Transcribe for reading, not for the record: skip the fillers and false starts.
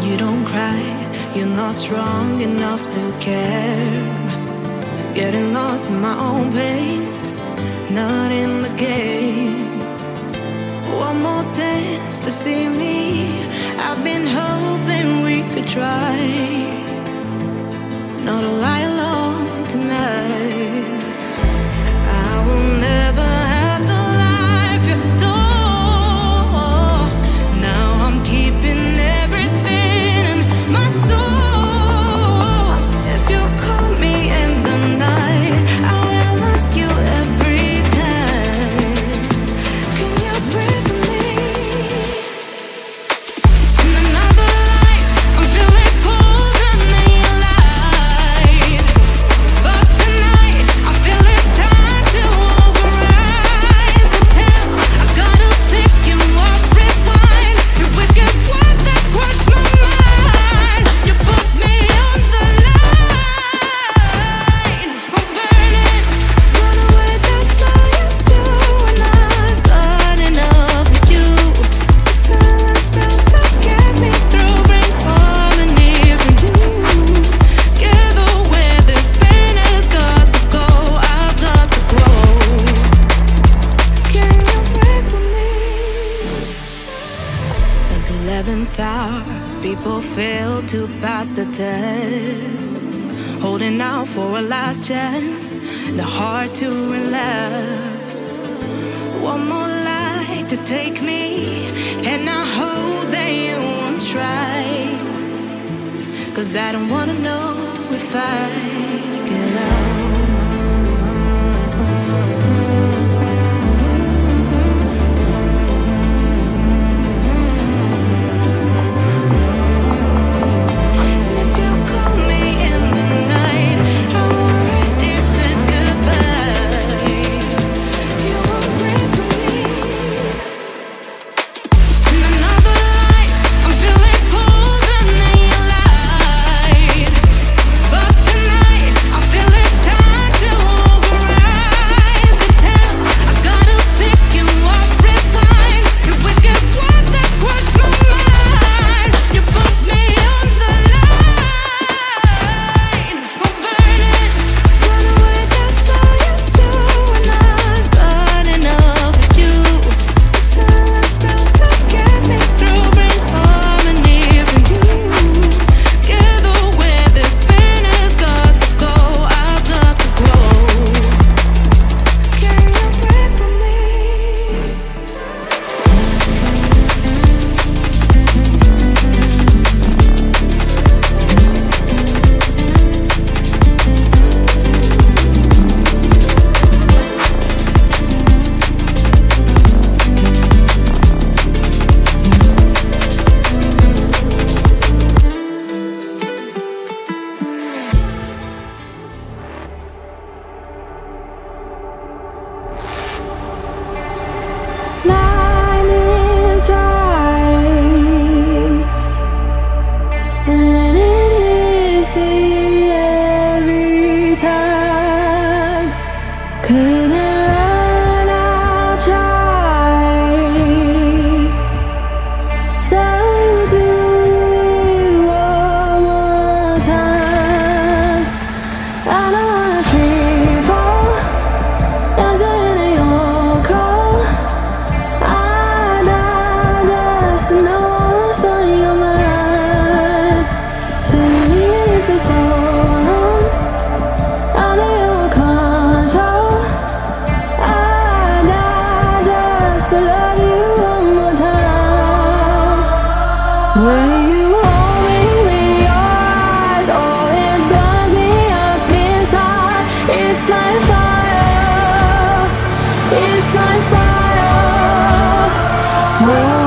You don't cry, you're not strong enough to care. Getting lost in my own pain, not in the game. One more dance to see me. I've been hoping we could try not to lie alone tonight. I will never have the life you stole. Now I'm keeping everything in my soul. If you call me in the night, I will ask you every time, can you breathe with me? In another life, I'm feeling colder than your light. But tonight, I feel it's time to override the tale. I gotta pick you up, rewind. Your wicked word that crushed my mind. You put me on the line. I'm burning, run away, that's all you do. And I've got enough of you. The silence spell to get me through, bring harmony for you. Together where this pain has got to go, I've got to grow. Can you breathe with me? At the 11th hour, people fail to pass the test, holding out for a last chance, the heart to relapse. One more light to take me, and I hope that you won't try, 'cause I don't wanna know if I get out. If you call me in the night, I already said goodbye. You won't breathe with me. In another life, I'm feeling colder than your light. But tonight, I When you hold me with your eyes, oh, it burns me up inside. It's like fire, it's like fire. Oh.